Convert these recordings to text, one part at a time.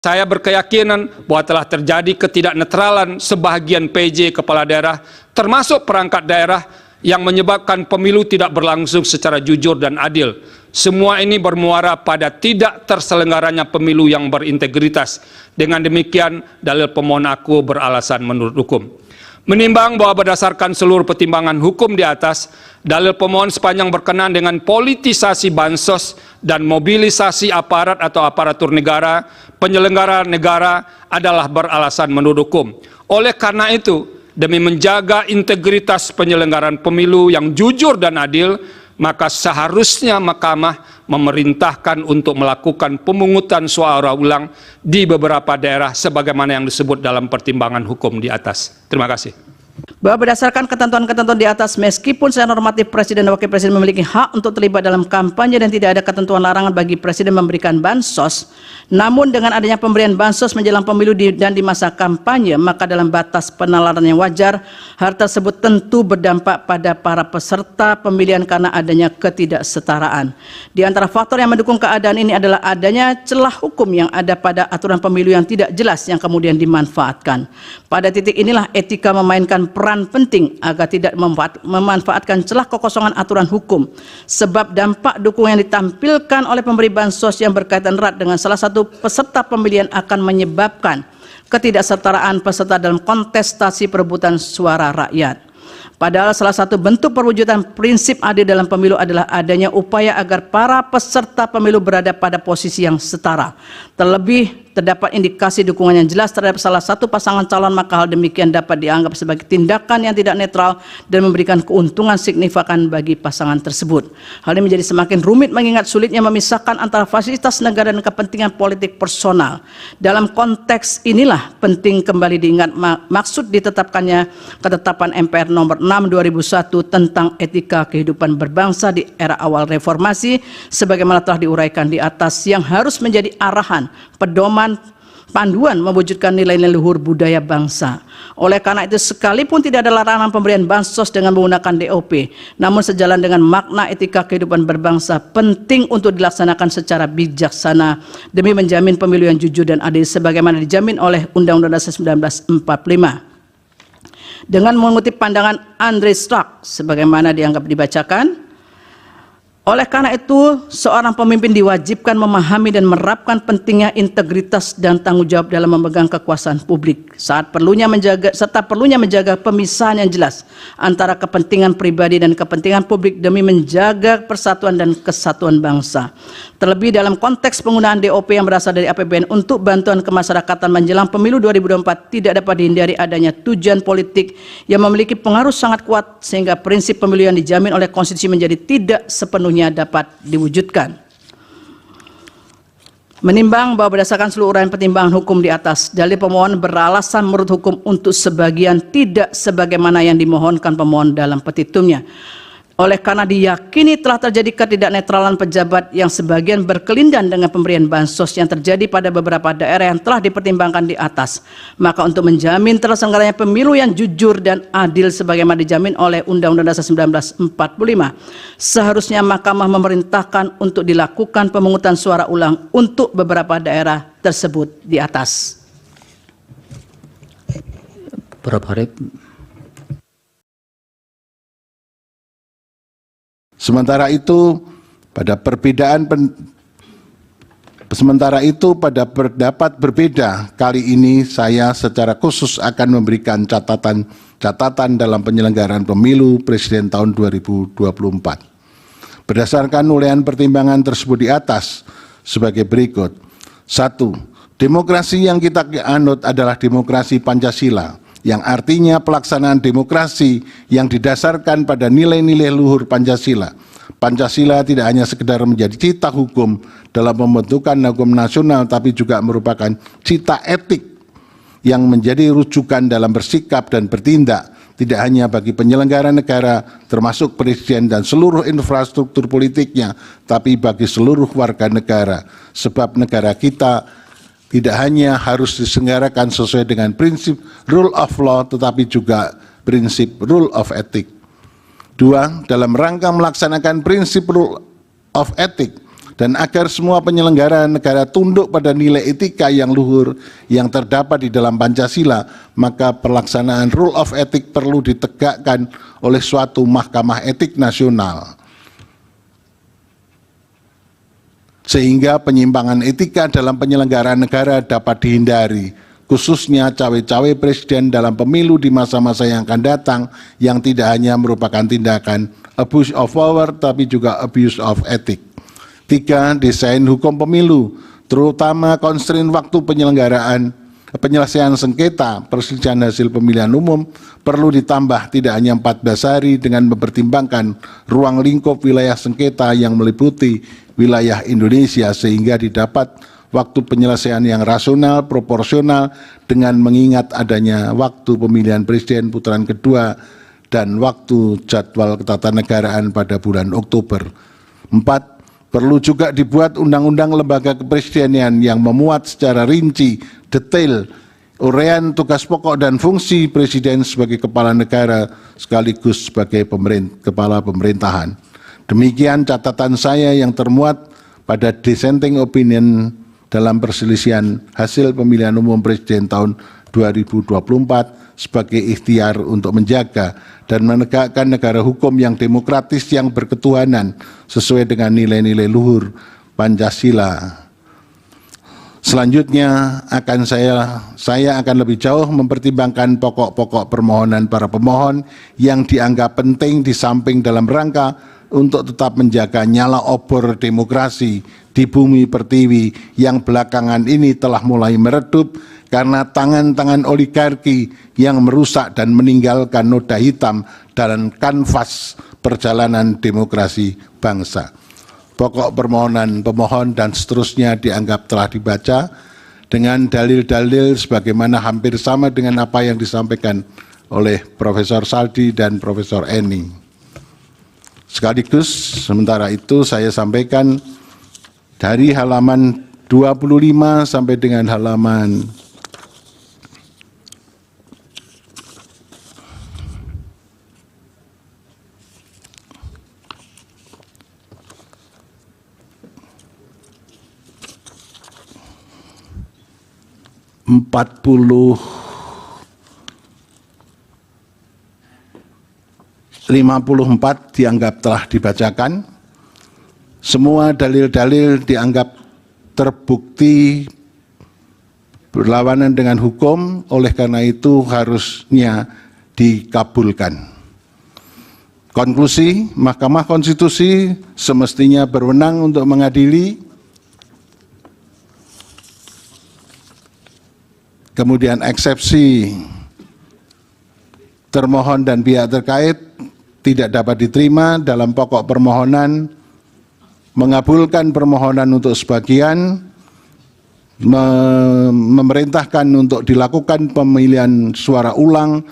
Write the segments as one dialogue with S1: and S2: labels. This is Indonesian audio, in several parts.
S1: Saya berkeyakinan bahwa telah terjadi ketidaknetralan sebahagian PJ kepala daerah, termasuk perangkat daerah, yang menyebabkan pemilu tidak berlangsung secara jujur dan adil. Semua ini bermuara pada tidak terselenggaranya pemilu yang berintegritas. Dengan demikian, dalil pemohon aku beralasan menurut hukum. Menimbang bahwa berdasarkan seluruh pertimbangan hukum di atas, dalil pemohon sepanjang berkenaan dengan politisasi bansos dan mobilisasi aparat atau aparatur negara, penyelenggara negara adalah beralasan menurut hukum. Oleh karena itu, demi menjaga integritas penyelenggaraan pemilu yang jujur dan adil, maka seharusnya Mahkamah memerintahkan untuk melakukan pemungutan suara ulang di beberapa daerah sebagaimana yang disebut dalam pertimbangan hukum di atas. Terima kasih.
S2: Bahwa berdasarkan ketentuan-ketentuan di atas, meskipun secara normatif Presiden dan Wakil Presiden memiliki hak untuk terlibat dalam kampanye dan tidak ada ketentuan larangan bagi Presiden memberikan bansos, namun dengan adanya pemberian bansos menjelang pemilu dan di masa kampanye, maka dalam batas penalaran yang wajar, hal tersebut tentu berdampak pada para peserta pemilihan karena adanya ketidaksetaraan. Di antara faktor yang mendukung keadaan ini adalah adanya celah hukum yang ada pada aturan pemilu yang tidak jelas yang kemudian dimanfaatkan. Pada titik inilah etika memainkan peran penting agar tidak memanfaatkan celah kekosongan aturan hukum, sebab dampak dukungan yang ditampilkan oleh pemberi bansos yang berkaitan erat dengan salah satu peserta pemilihan akan menyebabkan ketidaksetaraan peserta dalam kontestasi perebutan suara rakyat. Padahal salah satu bentuk perwujudan prinsip adil dalam pemilu adalah adanya upaya agar para peserta pemilu berada pada posisi yang setara. Terlebih terdapat indikasi dukungan yang jelas terhadap salah satu pasangan calon, maka hal demikian dapat dianggap sebagai tindakan yang tidak netral dan memberikan keuntungan signifikan bagi pasangan tersebut. Hal ini menjadi semakin rumit mengingat sulitnya memisahkan antara fasilitas negara dan kepentingan politik personal. Dalam konteks inilah penting kembali diingat maksud ditetapkannya ketetapan MPR nomor 6 2001 tentang etika kehidupan berbangsa di era awal reformasi sebagaimana telah diuraikan di atas, yang harus menjadi arahan, pedoman, panduan mewujudkan nilai-nilai luhur budaya bangsa. Oleh karena itu, sekalipun tidak ada larangan pemberian bansos dengan menggunakan DOP, namun sejalan dengan makna etika kehidupan berbangsa penting untuk dilaksanakan secara bijaksana demi menjamin pemilu yang jujur dan adil sebagaimana dijamin oleh Undang-Undang Dasar 1945. Dengan mengutip pandangan Andre Stark sebagaimana dianggap dibacakan, oleh karena itu, seorang pemimpin diwajibkan memahami dan menerapkan pentingnya integritas dan tanggung jawab dalam memegang kekuasaan publik, serta perlunya menjaga pemisahan yang jelas antara kepentingan pribadi dan kepentingan publik demi menjaga persatuan dan kesatuan bangsa. Terlebih dalam konteks penggunaan DOP yang berasal dari APBN untuk bantuan kemasyarakatan menjelang pemilu 2024, tidak dapat dihindari adanya tujuan politik yang memiliki pengaruh sangat kuat sehingga prinsip pemilu yang dijamin oleh konstitusi menjadi tidak sepenuhnya dapat diwujudkan. Menimbang bahwa berdasarkan seluruh uraian pertimbangan hukum di atas, dalil pemohon beralasan menurut hukum untuk sebagian tidak sebagaimana yang dimohonkan pemohon dalam petitumnya. Oleh karena diyakini telah terjadi ketidaknetralan pejabat yang sebagian berkelindan dengan pemberian bansos yang terjadi pada beberapa daerah yang telah dipertimbangkan di atas, maka untuk menjamin terselenggaranya pemilu yang jujur dan adil sebagaimana dijamin oleh Undang-Undang Dasar 1945, seharusnya Mahkamah memerintahkan untuk dilakukan pemungutan suara ulang untuk beberapa daerah tersebut di atas.
S3: Sementara itu pada pendapat berbeda, kali ini saya secara khusus akan memberikan catatan dalam penyelenggaraan pemilu presiden tahun 2024. Berdasarkan uraian pertimbangan tersebut di atas sebagai berikut. 1. Demokrasi yang kita anut adalah demokrasi Pancasila, yang artinya pelaksanaan demokrasi yang didasarkan pada nilai-nilai luhur Pancasila. Pancasila tidak hanya sekedar menjadi cita hukum dalam pembentukan hukum nasional, tapi juga merupakan cita etik yang menjadi rujukan dalam bersikap dan bertindak, tidak hanya bagi penyelenggara negara termasuk presiden dan seluruh infrastruktur politiknya, tapi bagi seluruh warga negara. Sebab negara kita tidak hanya harus diselenggarakan sesuai dengan prinsip rule of law, tetapi juga prinsip rule of ethic. 2. Dalam rangka melaksanakan prinsip rule of ethic dan agar semua penyelenggara negara tunduk pada nilai etika yang luhur yang terdapat di dalam Pancasila, maka pelaksanaan rule of ethic perlu ditegakkan oleh suatu mahkamah etik nasional. Sehingga penyimpangan etika dalam penyelenggaraan negara dapat dihindari, khususnya cawe-cawe presiden dalam pemilu di masa-masa yang akan datang yang tidak hanya merupakan tindakan abuse of power tapi juga abuse of ethic. 3. Desain hukum pemilu, terutama konstrain waktu penyelesaian sengketa perselisihan hasil pemilihan umum perlu ditambah tidak hanya 14 hari dengan mempertimbangkan ruang lingkup wilayah sengketa yang meliputi wilayah Indonesia sehingga didapat waktu penyelesaian yang rasional, proporsional dengan mengingat adanya waktu pemilihan presiden putaran kedua dan waktu jadwal ketatanegaraan pada bulan Oktober. 4. Perlu juga dibuat undang-undang lembaga kepresidenan yang memuat secara rinci, detail, uraian tugas pokok dan fungsi presiden sebagai kepala negara sekaligus sebagai kepala pemerintahan. Demikian catatan saya yang termuat pada dissenting opinion dalam perselisihan hasil pemilihan umum presiden tahun 2024 sebagai ikhtiar untuk menjaga dan menegakkan negara hukum yang demokratis yang berketuhanan sesuai dengan nilai-nilai luhur Pancasila. Selanjutnya saya akan lebih jauh mempertimbangkan pokok-pokok permohonan para pemohon yang dianggap penting di samping dalam rangka untuk tetap menjaga nyala obor demokrasi di bumi pertiwi yang belakangan ini telah mulai meredup karena tangan-tangan oligarki yang merusak dan meninggalkan noda hitam dalam kanvas perjalanan demokrasi bangsa. Pokok permohonan pemohon dan seterusnya dianggap telah dibaca dengan dalil-dalil sebagaimana hampir sama dengan apa yang disampaikan oleh Profesor Saldi dan Profesor Eni. Sekaligus sementara itu saya sampaikan dari halaman 25 sampai dengan halaman 54 dianggap telah dibacakan. Semua dalil-dalil dianggap terbukti berlawanan dengan hukum, oleh karena itu harusnya dikabulkan. Konklusi, Mahkamah Konstitusi semestinya berwenang untuk mengadili. Kemudian eksepsi termohon dan pihak terkait tidak dapat diterima dalam pokok permohonan, mengabulkan permohonan untuk sebagian, memerintahkan untuk dilakukan pemilihan suara ulang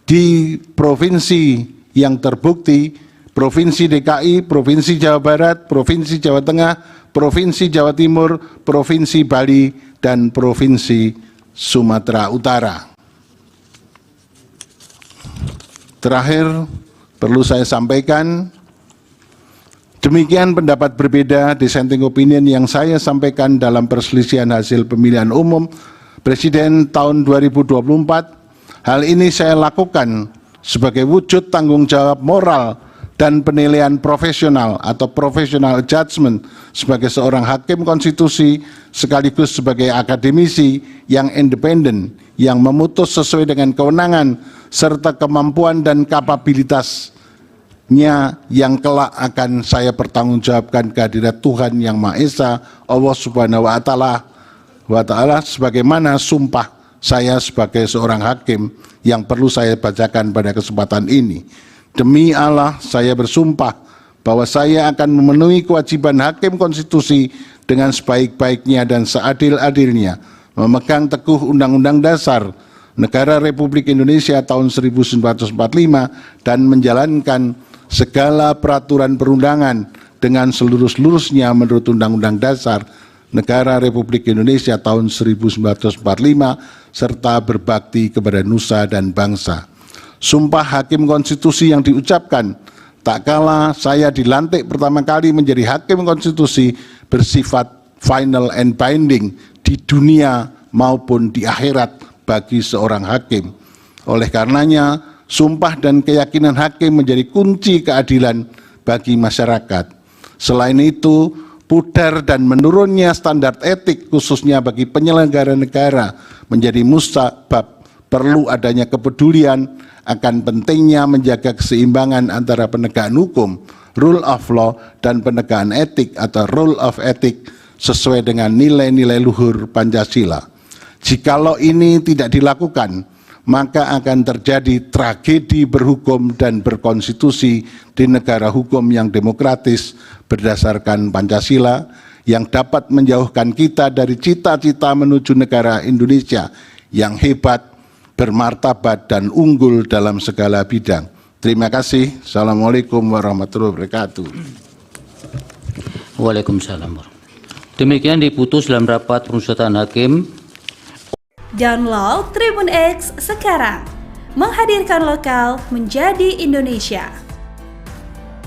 S3: di provinsi yang terbukti, Provinsi DKI, Provinsi Jawa Barat, Provinsi Jawa Tengah, Provinsi Jawa Timur, Provinsi Bali, dan Provinsi Sumatera Utara. Terakhir, perlu saya sampaikan, demikian pendapat berbeda dissenting opinion yang saya sampaikan dalam perselisihan hasil pemilihan umum Presiden tahun 2024. Hal ini saya lakukan sebagai wujud tanggung jawab moral dan penilaian profesional atau professional judgment sebagai seorang hakim konstitusi sekaligus sebagai akademisi yang independen yang memutus sesuai dengan kewenangan serta kemampuan dan kapabilitasnya yang kelak akan saya pertanggungjawabkan kehadirat Tuhan Yang Maha Esa Allah Subhanahu wa taala sebagaimana sumpah saya sebagai seorang hakim yang perlu saya bacakan pada kesempatan ini. Demi Allah, saya bersumpah bahwa saya akan memenuhi kewajiban hakim konstitusi dengan sebaik-baiknya dan seadil-adilnya, memegang teguh Undang-Undang Dasar Negara Republik Indonesia tahun 1945 dan menjalankan segala peraturan perundangan dengan seluruh-seluruhnya menurut Undang-Undang Dasar Negara Republik Indonesia tahun 1945 serta berbakti kepada nusa dan bangsa. Sumpah hakim konstitusi yang diucapkan tak kala saya dilantik pertama kali menjadi hakim konstitusi bersifat final and binding di dunia maupun di akhirat bagi seorang hakim. Oleh karenanya, sumpah dan keyakinan hakim menjadi kunci keadilan bagi masyarakat. Selain itu, pudar dan menurunnya standar etik khususnya bagi penyelenggara negara menjadi musabab perlu adanya kepedulian akan pentingnya menjaga keseimbangan antara penegakan hukum, rule of law, dan penegakan etik atau rule of ethic sesuai dengan nilai-nilai luhur Pancasila. Jikalau ini tidak dilakukan, maka akan terjadi tragedi berhukum dan berkonstitusi di negara hukum yang demokratis berdasarkan Pancasila yang dapat menjauhkan kita dari cita-cita menuju negara Indonesia yang hebat, bermartabat, dan unggul dalam segala bidang. Terima kasih. Assalamualaikum warahmatullahi wabarakatuh.
S4: Waalaikumsalam. Demikian diputus dalam rapat permusyawaratan hakim.
S5: Download Tribun X sekarang, menghadirkan lokal menjadi Indonesia.